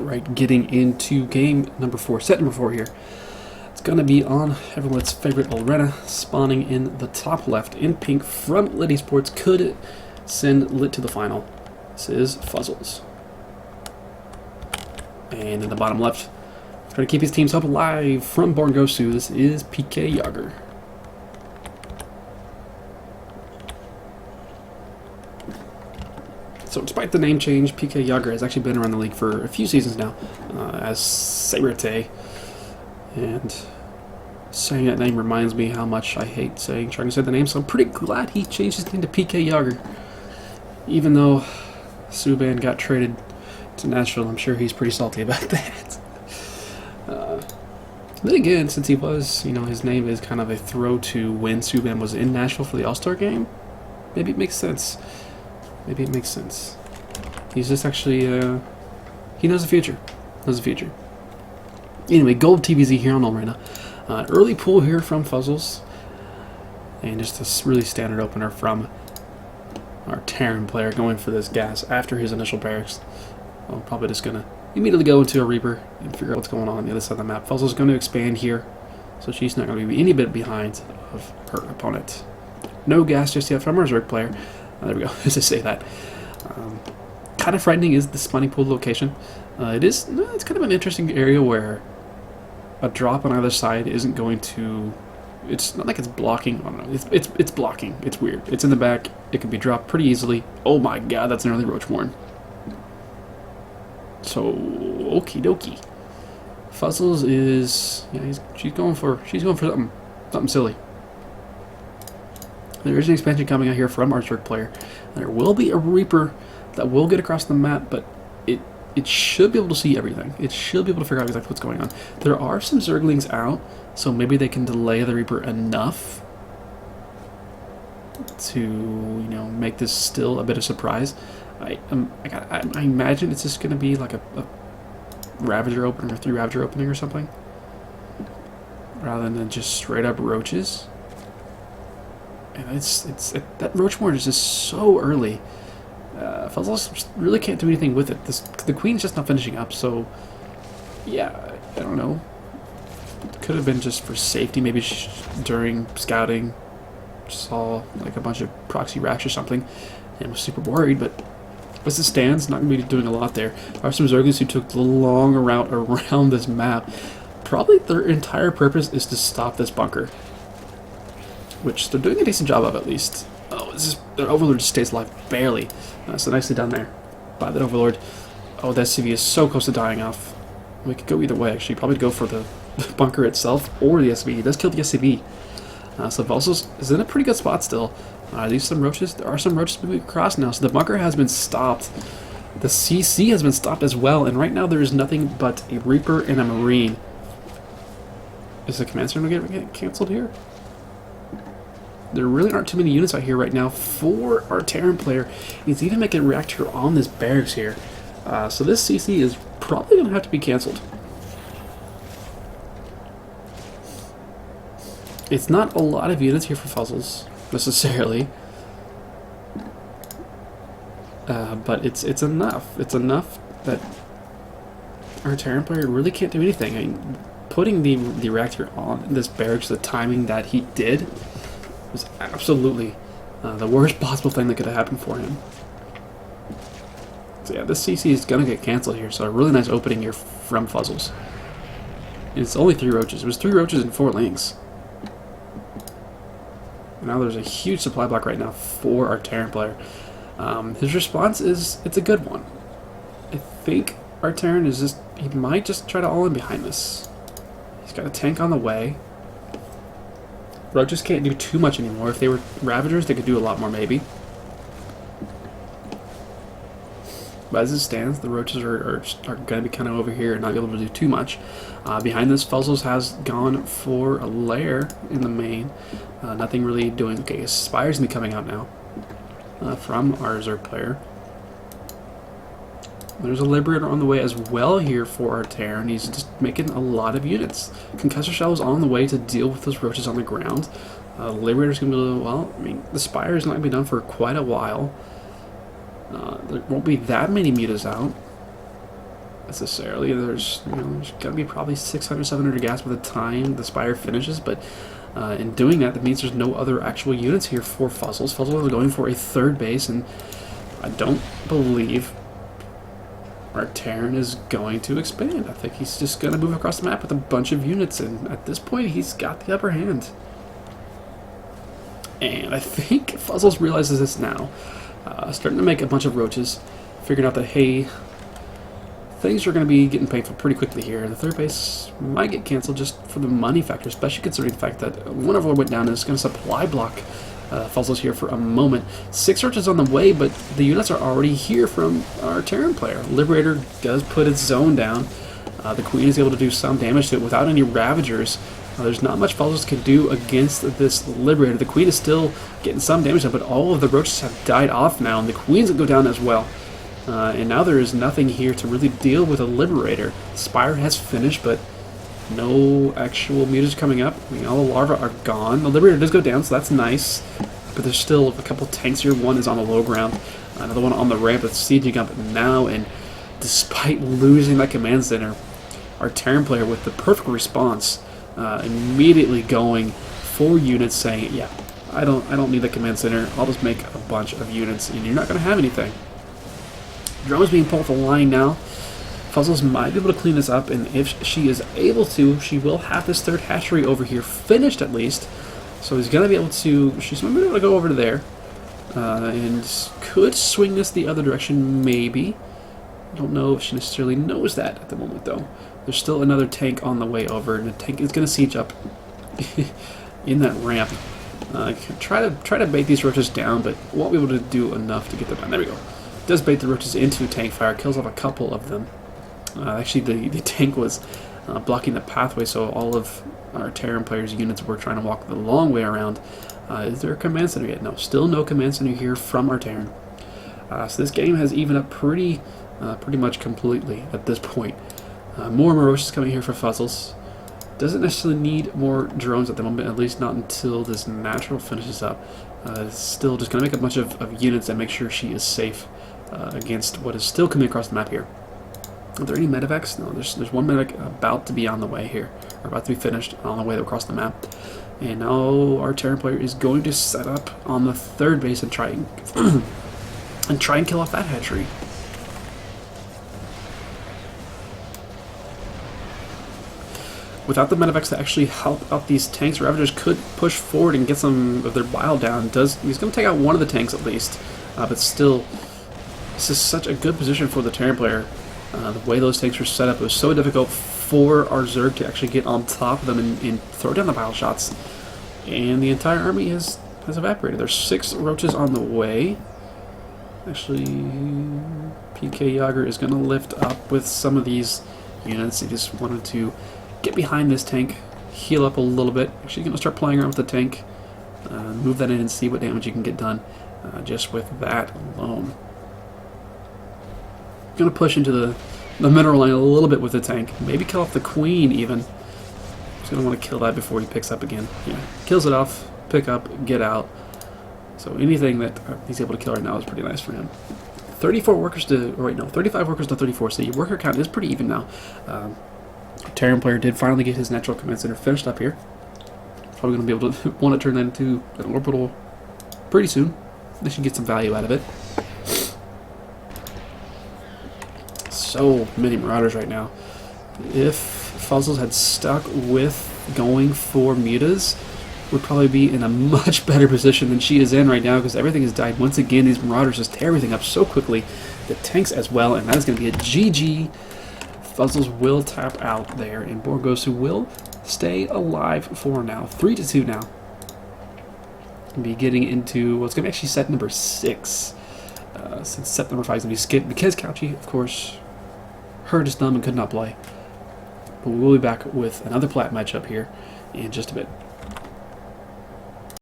Alright, getting into game number 4, set number 4 here. It's going to be on everyone's favorite arena, spawning in the top left in pink from LiT eSports. Could send LiT to the final. This is Fuzzles. And in the bottom left, trying to keep his teams up alive from BornGo. This is PKJagr. So despite the name change, PKJagr has actually been around the league for a few seasons now as Sabrite. And saying that name reminds me how much I hate trying to say the name, so I'm pretty glad he changed his name to PKJagr. Even though Subban got traded to Nashville, I'm sure he's pretty salty about that. Then again, since he was, his name is kind of a throw to when Subban was in Nashville for the All-Star game, maybe it makes sense. Maybe it makes sense. He's just actually, he knows the future. Anyway, gold TVZ here on Arena. Early pull here from Fuzzles. And just a really standard opener from our Terran player going for this gas after his initial barracks. I'm probably just going to immediately go into a Reaper and figure out what's going on the other side of the map. Fuzzles is going to expand here, so she's not going to be any bit behind of her opponent. No gas just yet from our Zerg player. There we go, as I say that. Kind of frightening is the spawning pool location. It's kind of an interesting area where a drop on either side isn't going to... It's not like it's blocking. I don't know. It's blocking. It's weird. It's in the back. It can be dropped pretty easily. Oh my god, that's an early Roachborn. So, okie dokie. Fuzzles is... Yeah, she's going for something silly. There is an expansion coming out here from our Zerg player. There will be a Reaper that will get across the map, but it should be able to see everything. It should be able to figure out exactly what's going on. There are some Zerglings out, so maybe they can delay the Reaper enough to, make this still a bit of surprise. I imagine it's just going to be like a Ravager opening or 3 Ravager opening or something, rather than just straight up roaches. And that Roachborn is just so early. Fuzzles really can't do anything with it. The Queen's just not finishing up, so yeah, I don't know. It could have been just for safety, maybe during scouting saw like a bunch of proxy racks or something and was super worried, but as it stands, not going to be doing a lot there. There are some Zerglings who took the long route around this map. Probably their entire purpose is to stop this bunker, which they're doing a decent job of, at least. Oh, their Overlord just stays alive, barely. So nicely done there by that Overlord. Oh, the SCV is so close to dying off. We could go either way, actually. Probably go for the bunker itself or the SCV. He does kill the SCV. So Fuzzles is in a pretty good spot still. Are these some roaches? There are some roaches moving across now. So the bunker has been stopped. The CC has been stopped as well. And right now there is nothing but a Reaper and a Marine. Is the command center going to get canceled here? There really aren't too many units out here right now for our Terran player. He's even making a reactor on this barracks here. So this CC is probably going to have to be canceled. It's not a lot of units here for Fuzzles, necessarily. But it's enough. It's enough that our Terran player really can't do anything. I mean, putting the reactor on this barracks, the timing that he did, was absolutely the worst possible thing that could have happened for him. So yeah, this CC is going to get cancelled here, so a really nice opening here from Fuzzles. It's only 3 roaches. It was 3 roaches and 4 lings. Now there's a huge supply block right now for our Terran player. His response is, it's a good one. I think our Terran is just, he might just try to all in behind this. He's got a tank on the way. Roaches can't do too much anymore. If they were Ravagers, they could do a lot more, maybe. But as it stands, the Roaches are going to be kind of over here and not be able to do too much. Behind this, Fuzzles has gone for a lair in the main. Nothing really doing. Okay, Spire's going to be coming out now from our Zerg player. There's a Liberator on the way as well here for our Terran. He's just making a lot of units. Concussor Shell is on the way to deal with those roaches on the ground. Liberator's going to be, well, I mean, the Spire is not going to be done for quite a while. There won't be that many mutas out. necessarily. There's there's gonna be probably 600, 700 gas by the time the Spire finishes, but in doing that, that means there's no other actual units here for Fuzzles. Fuzzles are going for a third base, and I don't believe our Terran is going to expand. I think he's just going to move across the map with a bunch of units, and at this point, he's got the upper hand. And I think Fuzzles realizes this now. Starting to make a bunch of roaches, figuring out that, hey, things are going to be getting painful pretty quickly here. The third base might get canceled just for the money factor, especially considering the fact that one of our went down and it's going to supply block Fuzzles here for a moment. 6 roaches on the way, but the units are already here from our Terran player. Liberator does put its zone down. The Queen is able to do some damage to it without any Ravagers. There's not much Fuzzles can do against this Liberator. The Queen is still getting some damage done, but all of the roaches have died off now, and the Queens will go down as well. And now there is nothing here to really deal with a Liberator. Spire has finished, but no actual mutas coming up. I mean, all the larvae are gone. The Liberator does go down, so that's nice. But there's still a couple tanks here. One is on the low ground, another one on the ramp that's sieging up now. And despite losing that command center, our Terran player with the perfect response, immediately going for units, saying, "Yeah, I don't need the command center. I'll just make a bunch of units, and you're not going to have anything." Drone is being pulled off the line now. Fuzzles might be able to clean this up, and if she is able to, she will have this third hatchery over here finished at least. So he's going to be able to, she's going to be able to go over to there, and could swing this the other direction, maybe. I don't know if she necessarily knows that at the moment, though. There's still another tank on the way over, and the tank is going to siege up in that ramp. Try to bait these roaches down, but won't be able to do enough to get them down. There we go. Does bait the roaches into tank fire, kills off a couple of them. Actually, the tank was blocking the pathway, so all of our Terran players' units were trying to walk the long way around. Is there a command center yet? No, still no command center here from our Terran. So this game has evened up pretty much completely at this point. More roaches coming here for Fuzzles. Doesn't necessarily need more drones at the moment, at least not until this natural finishes up. It's still just going to make a bunch of units and make sure she is safe against what is still coming across the map here. Are there any medevacs? No, there's one medevac about to be on the way here, or about to be finished on the way across the map. And now our Terran player is going to set up on the third base and try and kill off that hatchery. Without the medevacs to actually help out these tanks, Ravagers could push forward and get some of their bile down. He's going to take out one of the tanks at least, but still, this is such a good position for the Terran player. The way those tanks were set up, it was so difficult for our Zerg to actually get on top of them and throw down the bile shots. And the entire army has evaporated. There's 6 roaches on the way. Actually, PKJagr is going to lift up with some of these units. He just wanted to get behind this tank, heal up a little bit. Actually, going to start playing around with the tank, move that in and see what damage you can get done just with that alone. Going to push into the mineral line a little bit with the tank. Maybe kill off the Queen even. He's going to want to kill that before he picks up again. Yeah, kills it off, pick up, get out. So anything that he's able to kill right now is pretty nice for him. 35 workers to 34, so your worker count is pretty even now. Terran player did finally get his natural command center finished up here. Probably going to be able to want to turn that into an orbital pretty soon. They should get some value out of it. So many Marauders right now. If Fuzzles had stuck with going for mutas, would probably be in a much better position than she is in right now, because everything has died. Once again, these Marauders just tear everything up so quickly. The tanks as well, and that is going to be a GG. Fuzzles will tap out there, and BornGo will stay alive for now. 3-2 now. Be getting into what's going to be actually set number 6. Since set number 5 is going to be skipped because Couchy, of course, hurt his thumb and could not play. But we will be back with another plat matchup here in just a bit.